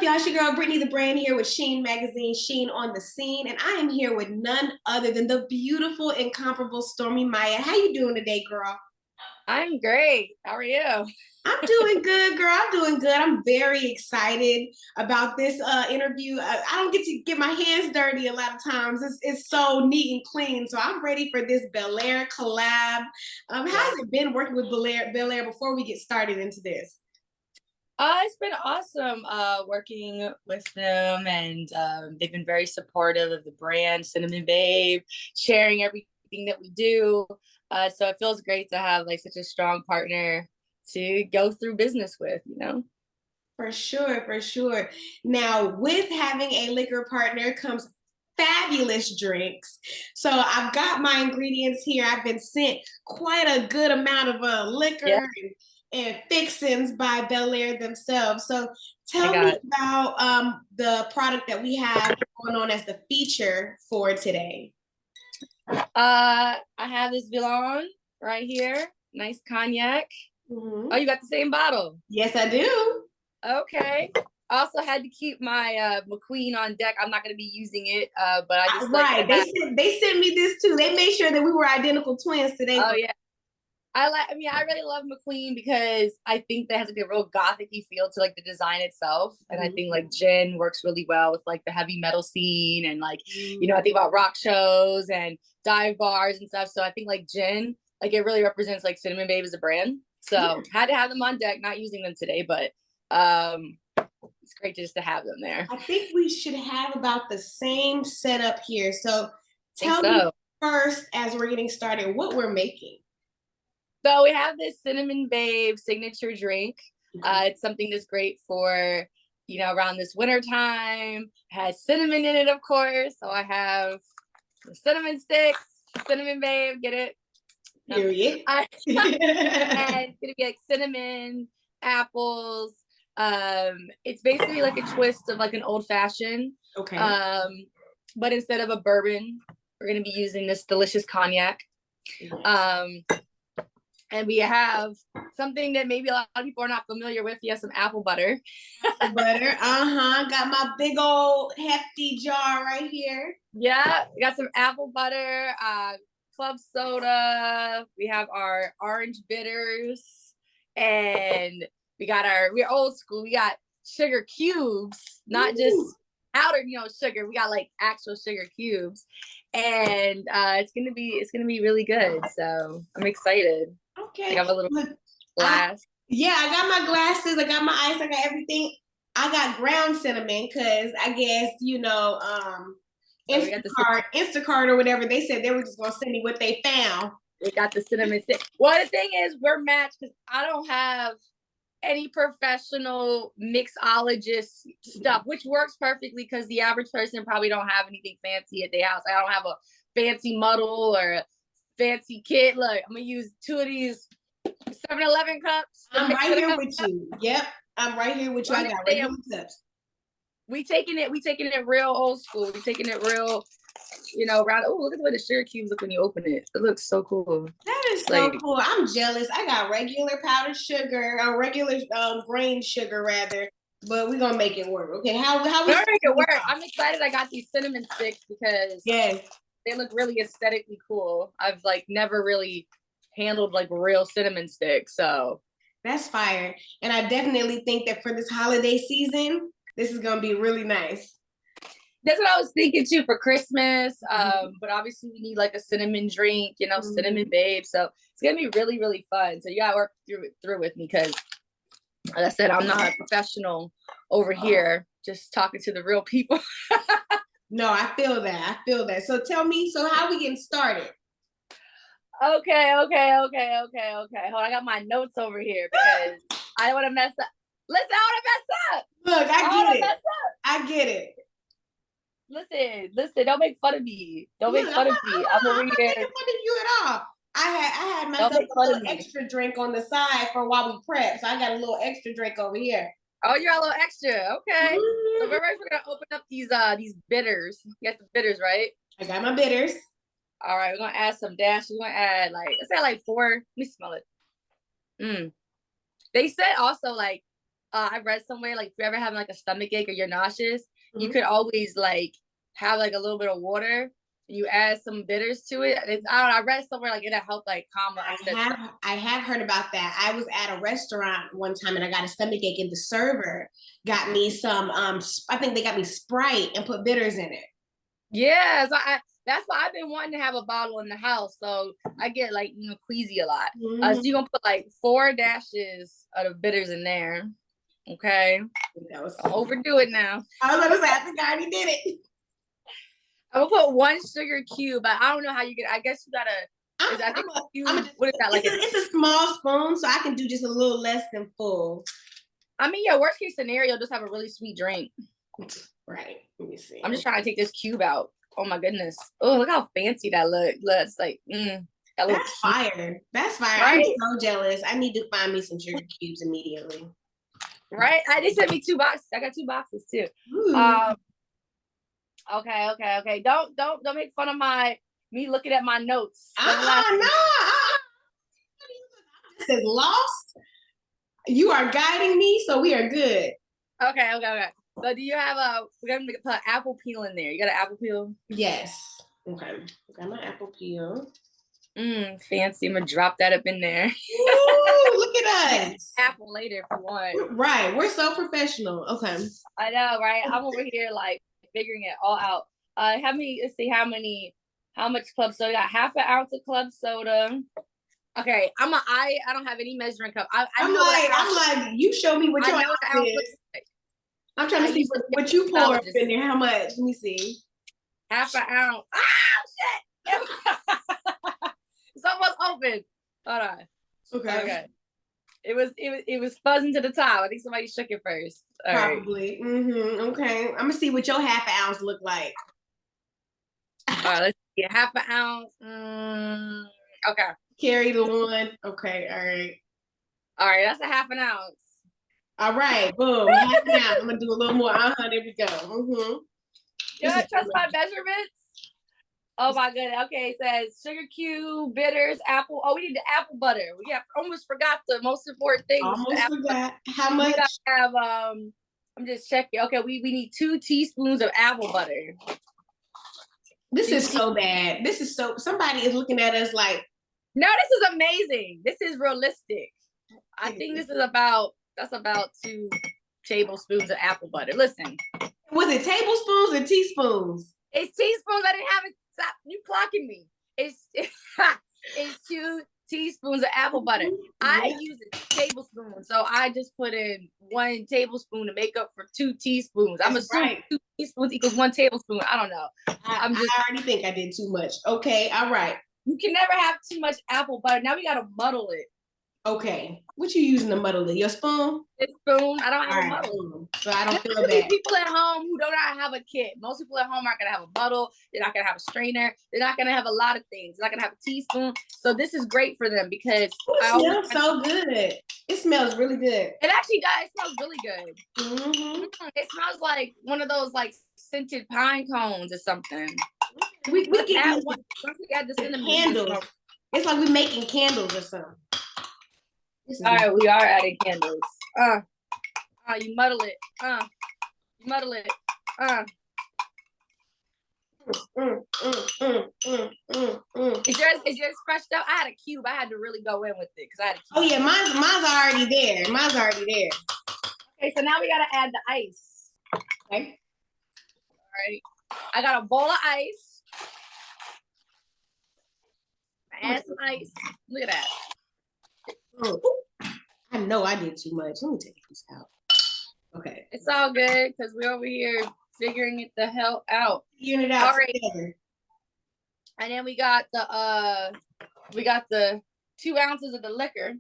up, y'all? It's your girl Brittany the Brand here with Sheen Magazine, Sheen on the Scene, and I am here with none other than the beautiful, incomparable Stormy Maya. How you doing today, girl? I'm great. How are you? I'm doing good, girl. I'm doing good. I'm very excited about this interview. I don't get to get my hands dirty a lot of times. It's so neat and clean. So I'm ready for this Belaire collab. How's it been working with Belaire before we get started into this? It's been awesome working with them, and they've been very supportive of the brand, Cinnamon Babe, sharing everything that we do. So it feels great to have like such a strong partner to go through business with, you know? For sure, for sure. Now, with having a liquor partner comes fabulous drinks. So I've got my ingredients here. I've been sent quite a good amount of Yeah, liquor and fixings by Belaire themselves. So I tell me got it. about the product that we have going on as the feature for today. I have this Villon right here. Nice cognac. Oh, Mhm. you got the same bottle. Yes, I do. Okay. Also had to keep my McQueen on deck. I'm not gonna be using it, but I just like to Right. have. They sent me this too. They made sure that we were identical twins today. Oh yeah, I really love McQueen because I think that has like a real gothic-y feel to like the design itself. And I Mhm. think like gin works really well with like the heavy metal scene and like, I think about rock shows and dive bars and stuff. So I think like gin, like it really represents like Cinnamon Babe as a brand. So had to have them on deck, not using them today, but it's great just to have them there. I think we should have about the same setup here. So I think tell me so. first, as we're getting started, what we're making. So we have this Cinnamon Babe signature drink. Okay. It's something that's great for, around this winter time. Has cinnamon in it, of course. So I have the cinnamon sticks, Cinnamon Babe, get it? No. Period. And it's gonna be like cinnamon, apples. It's basically like a twist of like an old fashioned. Okay. Um, but instead of a bourbon, we're gonna be using this delicious cognac. Nice. Um, and we have something that maybe a lot of people are not familiar with. You have some apple butter. Apple butter. Uh-huh. Got my big old hefty jar right here. Yeah, we got some apple butter, club soda. We have our orange bitters, and we're old school. We got sugar cubes, not just Ooh. powdered, sugar. We got like actual sugar cubes, and it's gonna be really good. So I'm excited. I Okay. got a little Look, I glass. yeah, I got my glasses, I got my ice, I got everything. I got ground cinnamon because I guess, So we got the Instacart or whatever, they said they were just gonna send me what they found. cinnamon stick. Well, the thing is, we're matched because I don't have any professional mixologist stuff, which works perfectly because the average person probably don't have anything fancy at their house. I don't have a fancy muddle or a fancy kit. Look, I'm gonna use two of these 7-Eleven cups to I'm mix right it here up. with you. Yep, I'm right here with you. I'm I gonna got say regular cups. we taking it real old school. We taking it real, around. Oh, look at the way the sugar cubes look when you open it. It looks so cool. That is It's so like cool. I'm jealous. I got regular powdered sugar, or regular grain sugar rather, but we're gonna make it work. Okay, how we we're starting make it this work. off? I'm excited. I got these cinnamon sticks because Yes, they look really aesthetically cool. I've like never really handled like real cinnamon sticks. So that's fire. And I definitely think that for this holiday season, this is gonna be really nice. that's what I was thinking too for Christmas. Mhm. But obviously we need like a cinnamon drink, cinnamon Mhm. babe. So it's gonna be really, really fun. So you gotta work through with me because like I said, I'm not a professional over here, just talking to the real people. No, I feel that. I feel that. So tell me, so how we getting started? Okay. Hold on, I got my notes over here because I don't want to mess up. Listen, I don't Look, want to mess up. I I get don't want to it. mess up. I get it. Listen, don't make fun of me. Don't Look, make fun of me. I'm over I'm not here. making fun of you at all. I had Don't myself make a fun of little me. extra drink on the side for while we prep. So I got a little extra drink over here. Oh, you're a little extra. Okay. So Mhm. we're gonna open up these bitters. You got the bitters, right? I got my bitters. All right, we're gonna add some dashes. We're gonna add let's add like four. Let me smell it. Mm. They said also like I read somewhere like if you're ever having like a stomach ache or you're nauseous, you Mhm. could always like have like a little bit of water and you add some bitters to it. I don't know. I read somewhere like it'll help like calm the upset stomach. I have heard about that. I was at a restaurant one time and I got a stomach ache, and the server got me some I think they got me Sprite and put bitters in it. Yeah, so that's why I've been wanting to have a bottle in the house. So I get like queasy a lot. So Mhm. you're gonna put like 4 dashes of the bitters in there. Okay. That was Don't overdo it now. I was gonna say I think I already did it. I'm gonna put 1 sugar cube, but I don't know how you get. I guess you gotta. What is that like? It's a small spoon, so I can do just a little less than full. I mean, yeah. Worst case scenario, just have a really sweet drink. Right. Let me see. I'm just trying to take this cube out. Oh my goodness. Oh, look how fancy that looks like. That That's fire. That's fire. Right? I'm so jealous. I need to find me some sugar cubes immediately. Right? They sent me 2 boxes. I got 2 boxes too. Okay. Don't make fun of me looking at my notes. No. This is lost. You are guiding me, so we are good. Okay. So do you have we're gonna put an apple peel in there. You got an apple peel? Yes. Okay. Got my apple peel. Fancy. I'm gonna drop that up in there. Ooh, look at us. Apple later for one. Right. We're so professional. Okay. I know, right? I'm over here like figuring it all out. Let's see how much club soda. I got half an ounce of club soda. Okay, I don't have any measuring cup. I'm like, you show me what your ounce is. Like. I'm trying to see what you pour up in there. How much? Let me see. Half an ounce. Ah, shit! It's almost open. Hold on. Okay. It was fuzzing to the top. I think somebody shook it first. Probably. Right. Okay. I'm gonna see what your half an ounce look like. All right, let's see. Half an ounce. Okay. Carry the one. Okay. All right. All right. That's a half an ounce. All right. Boom. Half an ounce. I'm gonna do a little more. There we go. You don't trust my measurements? Oh my goodness. Okay, it says sugar cube, bitters, apple. Oh, we need the apple butter. We almost forgot the most important thing. Almost forgot. How much? We have I'm just checking. Okay, we need 2 teaspoons of apple butter. This is so bad. Somebody is looking at us like, no, this is amazing. This is realistic. I think that's about 2 tablespoons of apple butter. Listen. Was it tablespoons or teaspoons? It's teaspoons. I didn't have it. Stop. You clocking me. It's 2 teaspoons of apple butter. I use a tablespoon, so I just put in 1 tablespoon to make up for 2 teaspoons. I'm assuming 2 teaspoons equals 1 tablespoon. I don't know. I already think I did too much. Okay, all right. You can never have too much apple butter. Now we gotta muddle it. Okay. What you using to muddle it? Your spoon? This spoon. I don't have a muddle. So I don't feel bad. People at home who do not have a kit. Most people at home aren't gonna have a muddle. They're not gonna have a strainer. They're not gonna have a lot of things. They're not gonna have a teaspoon. So this is great for them because it smells so good. It smells really good. It actually does. It smells really good. It smells like one of those like scented pine cones or something. We get once we add the cinnamon candles. It's like we're making candles or something. All right, we are adding candles. You muddle it. You muddle it. Is yours crushed up? I had a cube. I had to really go in with it because I had a cube. Oh yeah, mine's already there. Mine's already there. Okay, so now we gotta add the ice. Okay. All right. I got a bowl of ice. Add some ice. Look at that. I know I did too much. Let me take this out. Okay. It's all good because we're over here figuring it the hell out. Figuring it out together. And then we got the 2 ounces of the liquor.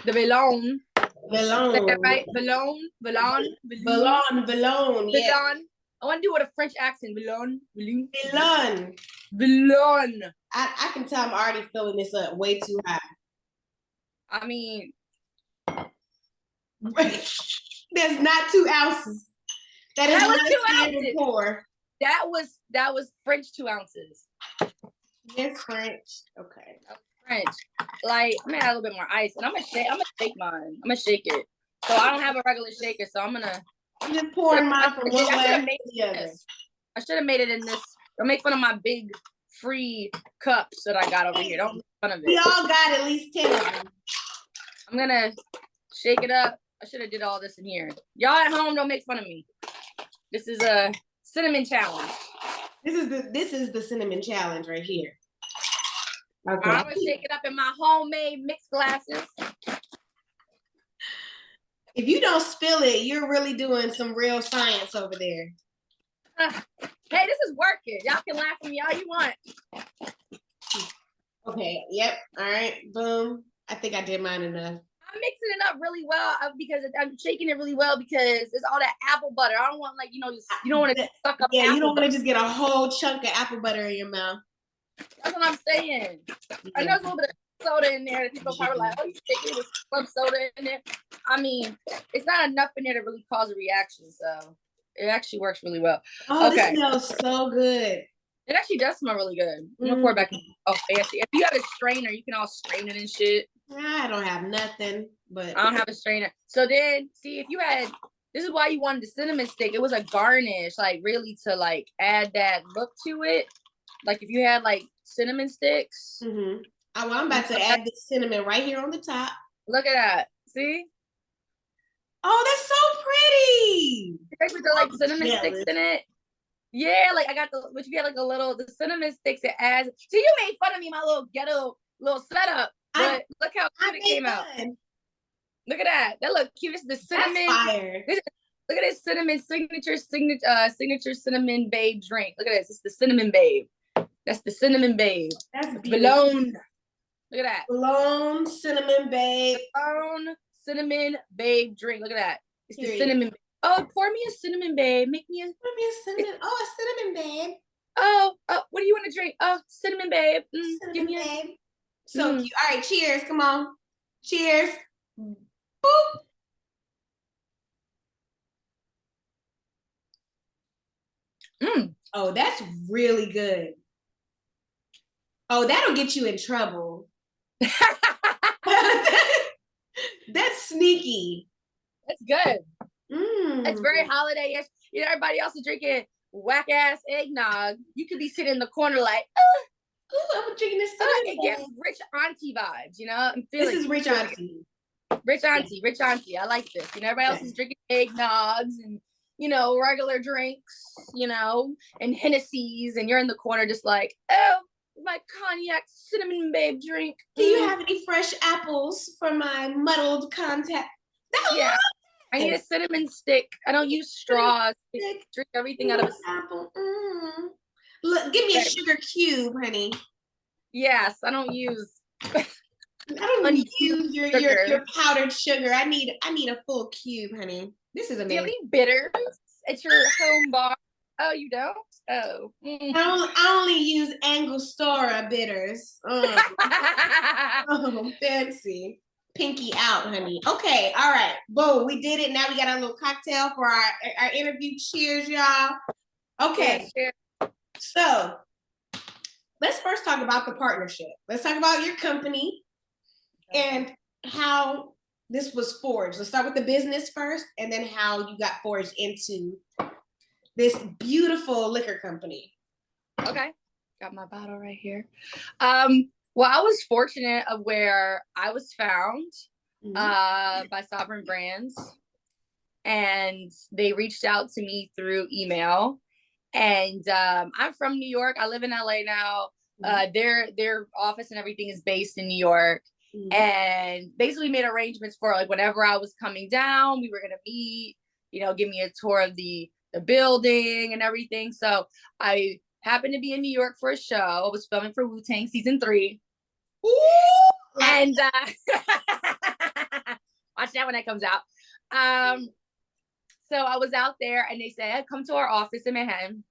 The Bellone. Bellone. Is that right? Bellone. Yeah. I want to do it with a French accent. Bellone. I can tell I'm already filling this up way too high. I mean, there's not 2 ounces. That is 2 ounces. Pour. That was French 2 ounces. Yes, French. Okay. French. Like I'm gonna add a little bit more ice, and I'm gonna shake mine. I'm gonna shake it. So I don't have a regular shaker, so I'm just pouring mine from one glass to the other. I should have made it in this. Don't make fun of my big free cups that I got over here. Don't make fun of it. We all got at least 10 of them. I'm gonna shake it up. I should have did all this in here. Y'all at home, don't make fun of me. This is a cinnamon challenge. This is the cinnamon challenge right here. Okay. I'm gonna shake it up in my homemade mixed glasses. If you don't spill it, you're really doing some real science over there. Hey, this is working. Y'all can laugh at me all you want. Okay, yep. All right, boom. I think I did mine enough. I'm mixing it up really well because I'm shaking it really well because it's all that apple butter. I don't want you don't want to suck up. Yeah, you don't want to just get a whole chunk of apple butter in your mouth. That's what I'm saying. Yeah. I know there's a little bit of soda in there that people probably like, oh, you shaking it with club soda in there. I mean, it's not enough in there to really cause a reaction, so it actually works really well. Oh, okay. This smells so good. It actually does smell really good. I'm gonna pour it back in. Oh, fancy. If you have a strainer, you can all strain it and shit. I don't have nothing, but I don't have a strainer. So then, see, if you had, this is why you wanted the cinnamon stick. It was a garnish, like really to like add that look to it. Like if you had like cinnamon sticks. Mm-hmm. Oh, well, I'm about to add the cinnamon right here on the top. Look at that. See? Oh, that's so pretty. With the like cinnamon sticks in it. Yeah, like I got but you get like the cinnamon sticks it adds. See, you made fun of me, my little ghetto little setup. But look how cute it came out. Look at that. That look cute. It's the cinnamon. That's fire. Look at this cinnamon signature cinnamon babe drink. Look at this. It's the cinnamon babe. That's the cinnamon babe. That's Bologna. Look at that. Bologna cinnamon babe. Bologna cinnamon babe drink. Look at that. It's the cinnamon babe. Oh, pour me a cinnamon babe. Pour me a cinnamon. Oh, a cinnamon babe. Oh, what do you want to drink? Oh, cinnamon babe. Cinnamon give me babe. So cute. All right, cheers. Come on. Cheers. Boop. Oh, that's really good. Oh, that'll get you in trouble. That's sneaky. That's good. It's very holiday-ish. You know, everybody else is drinking whack-ass eggnog. You could be sitting in the corner like, I'm drinking this. It gives rich auntie vibes, you know? I'm feeling this is rich auntie. Rich auntie. I like this. You know, everybody else is drinking eggnogs and, you know, regular drinks, you know, and Hennessy's, and you're in the corner just like, oh, my cognac cinnamon babe drink. Do you have any fresh apples for my muddled contact? Yeah. I need a cinnamon stick. I don't use straws. Drink everything out of a apple. Look, give me a sugar cube, honey. Yes, I don't use. I don't use your powdered sugar. I need a full cube, honey. This is amazing. Do you have any bitters at your home bar? Oh, you don't? Oh. I only use Angostura bitters. Oh, fancy. Pinky out, honey. Okay, all right. Boom, we did it. Now we got our little cocktail for our interview. Cheers, y'all. Okay. Yeah, so let's first talk about the partnership. Let's talk about your company and how this was forged. Let's start with the business first, and then how you got forged into this beautiful liquor company. Okay. Got my bottle right here. Well, I was fortunate of where I was found by Sovereign Brands, and they reached out to me through email. And I'm from New York. I live in LA now. Their office and everything is based in New York. And basically made arrangements for like whenever I was coming down, we were gonna meet, you know, give me a tour of the building and everything. So I happened to be in New York for a show. I was filming for Wu-Tang season 3. Ooh! And watch that when that comes out. So I was out there and they said, come to our office in Manhattan.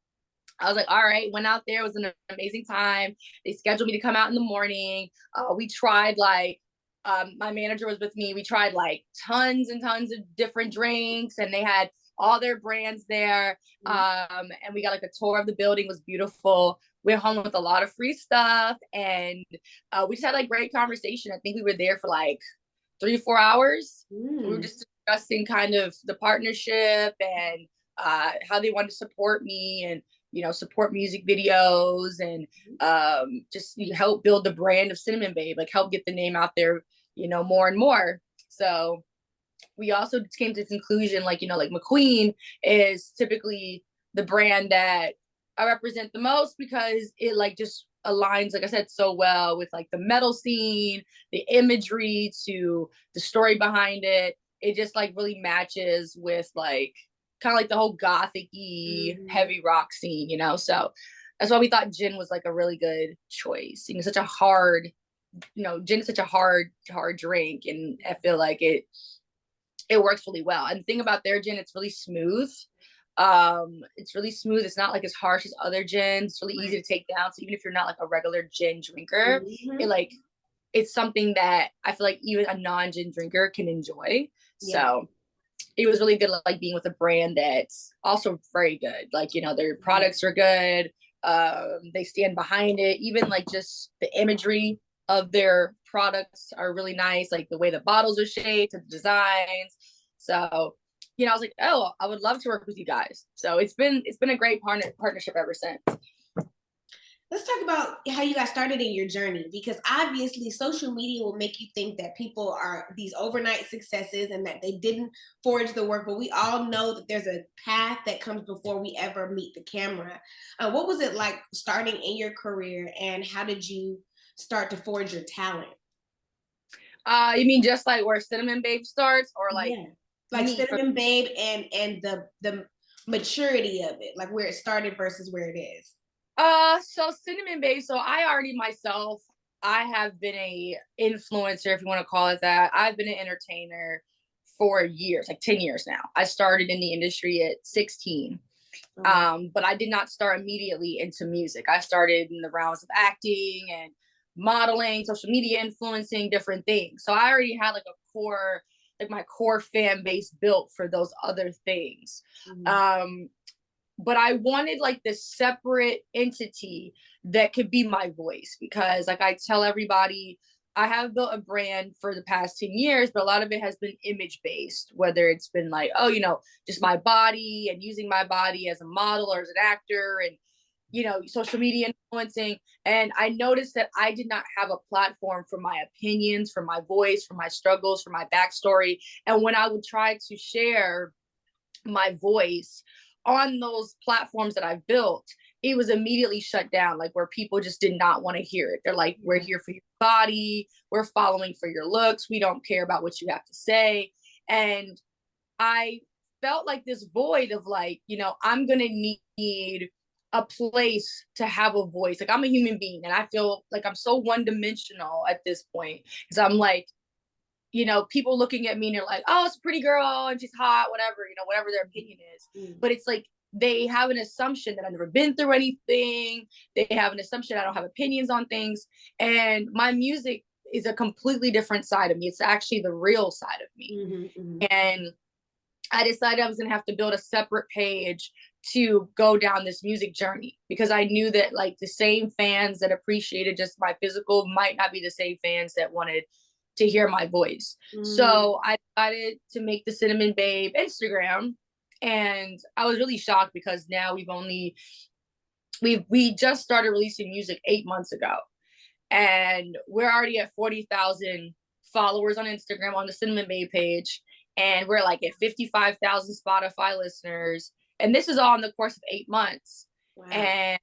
I was like, all right, went out there. It was an amazing time. They scheduled me to come out in the morning. We tried like, my manager was with me. We tried like tons and tons of different drinks, and they had all their brands there. And we got like a tour of the building. It was beautiful. We went home with a lot of free stuff, and we just had like great conversation. I think we were there for like 3 or 4 hours. We were just discussing kind of the partnership and how they want to support me and support music videos and just help build the brand of Cinnamon Babe, like help get the name out there, more and more. So we also came to the conclusion, like McQueen is typically the brand that I represent the most because it like just aligns, like I said, so well with like the metal scene, the imagery to the story behind it. It just like really matches with like kind of like the whole gothic-y heavy rock scene, so that's why we thought gin was like a really good choice. It's such a hard, gin is such a hard drink, and I feel like it works really well. And the thing about their gin, it's really smooth. It's really smooth. It's not like as harsh as other gins. It's really easy to take down. So even if you're not like a regular gin drinker, it's something that I feel like even a non-gin drinker can enjoy. So it was really good, like being with a brand that's also very good. Like, their products are good. They stand behind it. Even like just the imagery of their products are really nice. Like the way the bottles are shaped, the designs. So, I was like, oh, I would love to work with you guys. So it's been a great partnership ever since. Let's talk about how you got started in your journey, because obviously social media will make you think that people are these overnight successes and that they didn't forge the work, but we all know that there's a path that comes before we ever meet the camera. What was it like starting in your career, and how did you start to forge your talent? You mean just like where Cinnamon Babe starts, or like like Cinnamon Babe and the maturity of it, like where it started versus where it is? So Cinnamon Babe, so I already myself, I have been a influencer, if you want to call it that. I've been an entertainer for years, like 10 years now. I started in the industry at 16. But I did not start immediately into music. I started in the realms of acting and modeling, social media influencing, different things. So I already had like a core, like my core fan base built for those other things. But I wanted like this separate entity that could be my voice, because like I tell everybody, I have built a brand for the past 10 years, but a lot of it has been image based, whether it's been like, oh, just my body and using my body as a model or as an actor and, social media influencing. And I noticed that I did not have a platform for my opinions, for my voice, for my struggles, for my backstory. And when I would try to share my voice on those platforms that I've built, it was immediately shut down, like where people just did not want to hear it. They're like, we're here for your body. We're following for your looks. We don't care about what you have to say. And I felt like this void of like, I'm going to need a place to have a voice. Like I'm a human being and I feel like I'm so one dimensional at this point, because I'm like, people looking at me and they're like, oh, it's a pretty girl and she's hot, whatever, whatever their opinion is. But it's like, they have an assumption that I've never been through anything. They have an assumption I don't have opinions on things. And my music is a completely different side of me. It's actually the real side of me. And I decided I was going to have to build a separate page to go down this music journey, because I knew that like the same fans that appreciated just my physical might not be the same fans that wanted to hear my voice. So I decided to make the Cinnamon Babe Instagram. And I was really shocked because now we just started releasing music 8 months ago. And we're already at 40,000 followers on Instagram on the Cinnamon Babe page. And we're like at 55,000 Spotify listeners. And this is all in the course of 8 months. Wow. And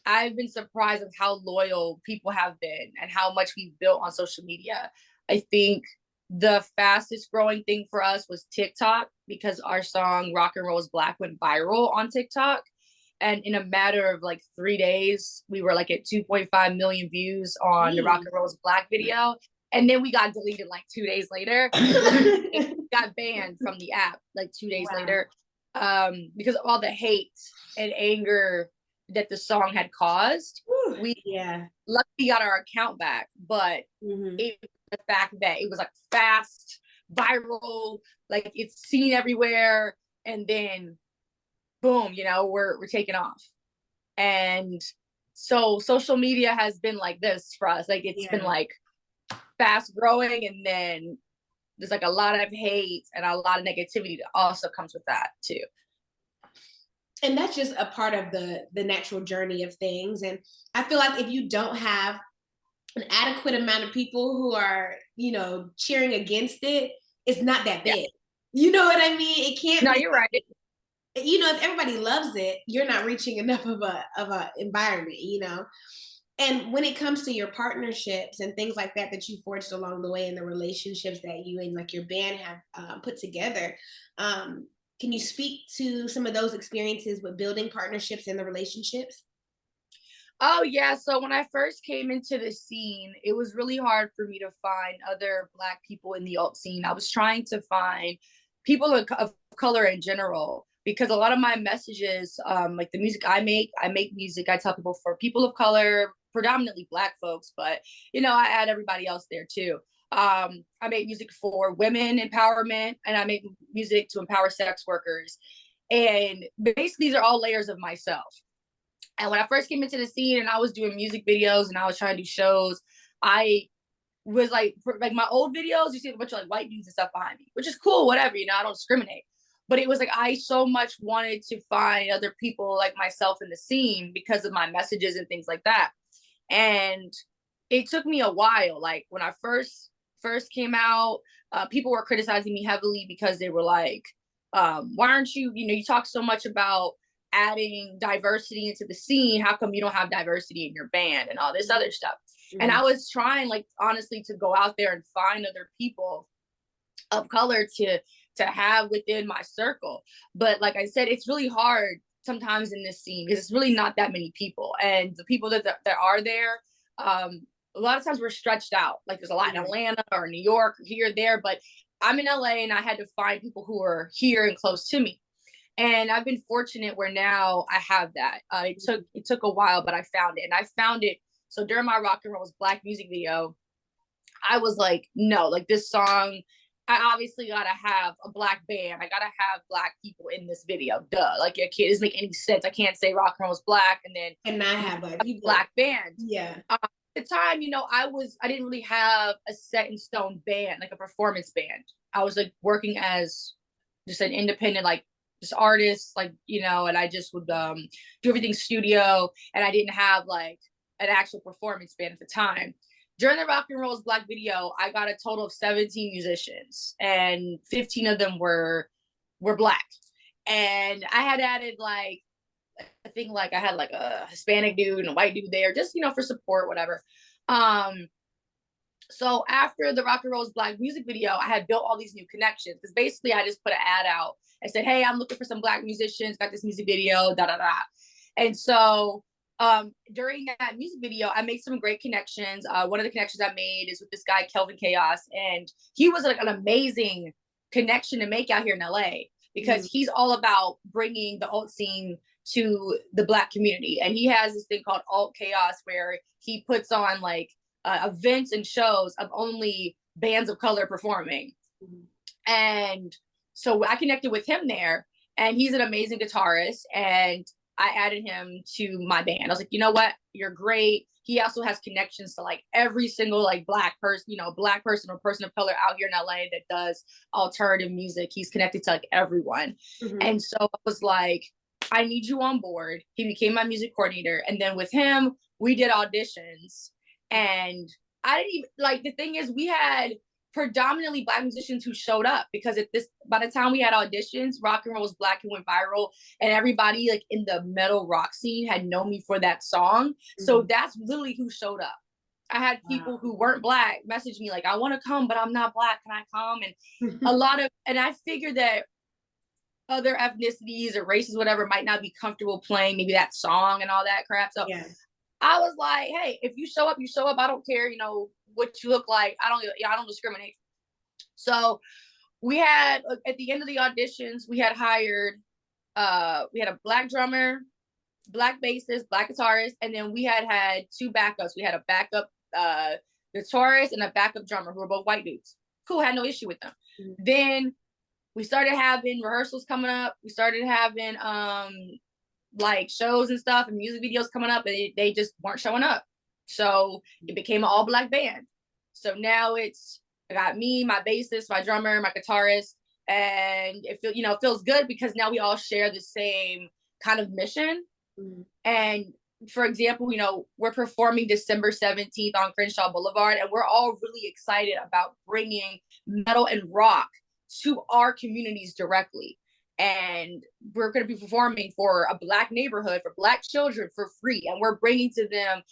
I've been surprised of how loyal people have been and how much we've built on social media. I think the fastest growing thing for us was TikTok, because our song Rock and Roll is Black went viral on TikTok. And in a matter of like 3 days, we were like at 2.5 million views on the Rock and Roll is Black video. And then we got deleted like 2 days later. Got banned from the app like 2 days later, because of all the hate and anger that the song had caused. We luckily got our account back, but it was the fact that it was like fast, viral, like it's seen everywhere, and then boom, we're taking off. And so social media has been like this for us. Like it's been like fast growing, and then there's like a lot of hate and a lot of negativity that also comes with that too. And that's just a part of the natural journey of things. And I feel like if you don't have an adequate amount of people who are, you know, cheering against it, it's not that Yeah. big. You know what I mean? It can't No, be. you're right. You know, if everybody loves it, you're not reaching enough of a environment, you know. And when it comes to your partnerships and things like that that you forged along the way, and the relationships that you and like your band have put together, um, can you speak to some of those experiences with building partnerships in the relationships? Oh yeah, so when I first came into the scene, it was really hard for me to find other Black people in the alt scene. I was trying to find people of color in general because a lot of my messages, like the music I make music. I tell people for people of color, predominantly Black folks, but you know I add everybody else there too. I make music for women empowerment, and I make music to empower sex workers, and basically these are all layers of myself. And when I first came into the scene and I was doing music videos and I was trying to do shows, I was like, like my old videos, you see a bunch of like white dudes and stuff behind me, which is cool, whatever, you know, I don't discriminate. But it was like I so much wanted to find other people like myself in the scene because of my messages and things like that. And it took me a while. Like when I first came out, people were criticizing me heavily because they were like, why aren't you, you know, you talk so much about adding diversity into the scene, how come you don't have diversity in your band and all this other stuff? And I was trying, like, honestly, to go out there and find other people of color to have within my circle. But like I said, it's really hard sometimes in this scene because it's really not that many people, and the people that are there, a lot of times we're stretched out. Like there's a lot in Atlanta or New York or here or there, but I'm in LA and I had to find people who are here and close to me. And I've been fortunate where now I have that. It took a while, but I found it, and I found it. So during my Rock and Roll's Black music video, I was like, no, like this song, I obviously gotta have a Black band. I gotta have Black people in this video. Duh. Like it doesn't make any sense. I can't say Rock and Roll's Black and then And not have Black people. Black band. Yeah. At the time, you know, I didn't really have a set in stone band, like a performance band. I was like working as just an independent, like just artist, like, you know, and I just would do everything studio, and I didn't have like an actual performance band at the time. During the Rock and Roll's Black video, I got a total of 17 musicians, and 15 of them were Black. And I had added like, I think like I had like a Hispanic dude and a white dude there, just, you know, for support, whatever. So after the Rock and Roll's Black music video, I had built all these new connections because basically I just put an ad out and said, hey, I'm looking for some Black musicians, got this music video, da da da. And so during that music video, I made some great connections. One of the connections I made is with this guy, Kelvin Chaos, and he was like an amazing connection to make out here in LA because he's all about bringing the alt scene to the Black community. And he has this thing called Alt Chaos where he puts on like events and shows of only bands of color performing. And so I connected with him there, and he's an amazing guitarist, and I added him to my band. I was like, you know what, you're great. He also has connections to like every single like Black person, you know, Black person or person of color out here in LA that does alternative music. He's connected to like everyone. And so I was like, I need you on board. He became my music coordinator, and then with him we did auditions. And I didn't even, like, the thing is, we had predominantly Black musicians who showed up because by the time we had auditions, Rock and Roll's Black and went viral, and everybody like in the metal rock scene had known me for that song. So that's literally who showed up. I had people who weren't Black message me like, I want to come, but I'm not Black. Can I come? And and I figured that other ethnicities or races, whatever, might not be comfortable playing maybe that song and all that crap. So I was like, hey, if you show up, you show up. I don't care, you know, what you look like. I don't discriminate. So we had, at the end of the auditions, we had hired, we had a Black drummer, Black bassist, Black guitarist, and then we had two backups. We had a backup guitarist and a backup drummer who were both white dudes. Cool, had no issue with them. Then we started having rehearsals coming up. We started having like shows and stuff and music videos coming up, and they just weren't showing up. So it became an all Black band. So now it's I got me, my bassist, my drummer, my guitarist, and it feels good because now we all share the same kind of mission. Mm-hmm. And for example, we're performing December 17th on Crenshaw Boulevard, and we're all really excited about bringing metal and rock to our communities directly. And we're going to be performing for a Black neighborhood, for Black children for free. And we're bringing to them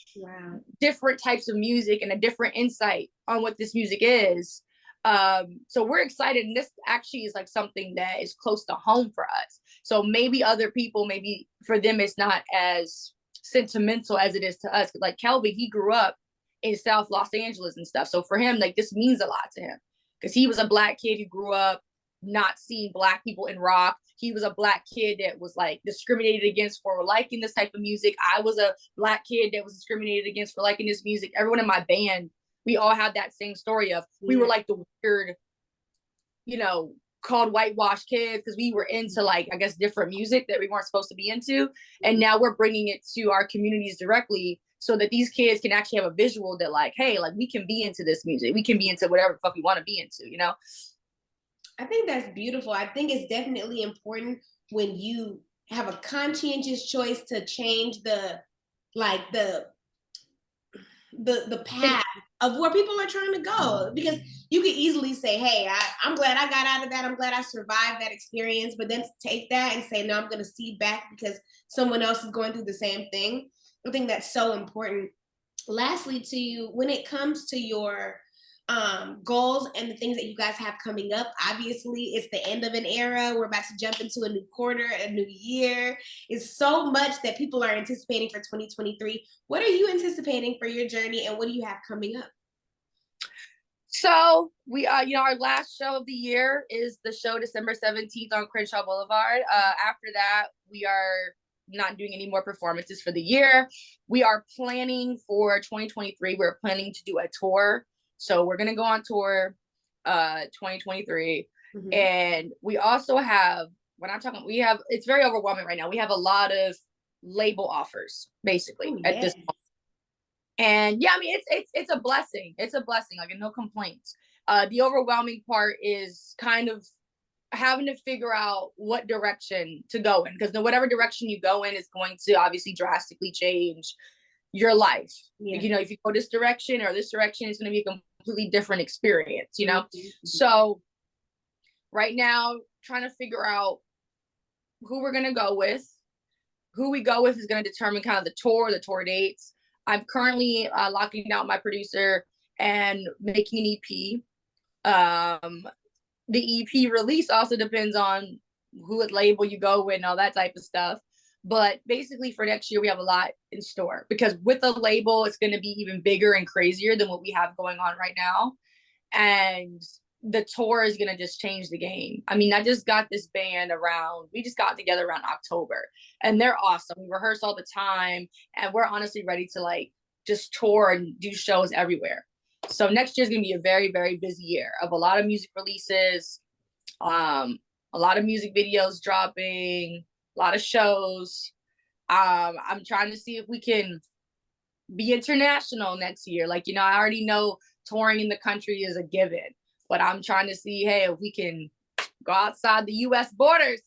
different types of music and a different insight on what this music is. So we're excited. And this actually is like something that is close to home for us. So maybe other people, maybe for them, it's not as sentimental as it is to us. Like Kelvin, he grew up in South Los Angeles and stuff. So for him, like this means a lot to him because he was a Black kid who grew up not seeing Black people in rock. He was a Black kid that was like discriminated against for liking this type of music. I was a Black kid that was discriminated against for liking this music. Everyone in my band, we all had that same story of we were like the weird, called whitewashed kids because we were into like, I guess, different music that we weren't supposed to be into. And now we're bringing it to our communities directly so that these kids can actually have a visual that like, hey, like we can be into this music. We can be into whatever the fuck we want to be into, I think that's beautiful. I think it's definitely important when you have a conscientious choice to change the path of where people are trying to go, because you could easily say, hey, I'm glad I got out of that. I'm glad I survived that experience. But then to take that and say, no, I'm going to see back because someone else is going through the same thing. I think that's so important. Lastly, to you, when it comes to your goals and the things that you guys have coming up, obviously it's the end of an era. We're about to jump into a new quarter, a new year. It's so much that people are anticipating for 2023. What are you anticipating for your journey, and what do you have coming up? So we our last show of the year is the show December 17th on Crenshaw Boulevard. After that, we are not doing any more performances for the year. We are planning for 2023. We're planning to do a tour. So we're going to go on tour 2023. Mm-hmm. And we also have, it's very overwhelming right now. We have a lot of label offers, basically, at this point. And yeah, I mean, it's a blessing. It's a blessing, like no complaints. The overwhelming part is kind of having to figure out what direction to go in, because whatever direction you go in is going to obviously drastically change your life. Yeah. If you go this direction or this direction, it's going to be a completely different experience, Mm-hmm. So right now, trying to figure out who we're going to go with. Who we go with is going to determine kind of the tour dates. I'm currently locking down my producer and making an EP. The EP release also depends on what label you go with and all that type of stuff. But basically for next year, we have a lot in store because with a label, it's going to be even bigger and crazier than what we have going on right now. And the tour is going to just change the game. I mean, I just got this band we just got together around October, and they're awesome. We rehearse all the time, and we're honestly ready to like just tour and do shows everywhere. So next year is going to be a very, very busy year of a lot of music releases, a lot of music videos dropping, a lot of shows. I'm trying to see if we can be international next year. Like, I already know touring in the country is a given, but I'm trying to see, hey, if we can go outside the U.S. borders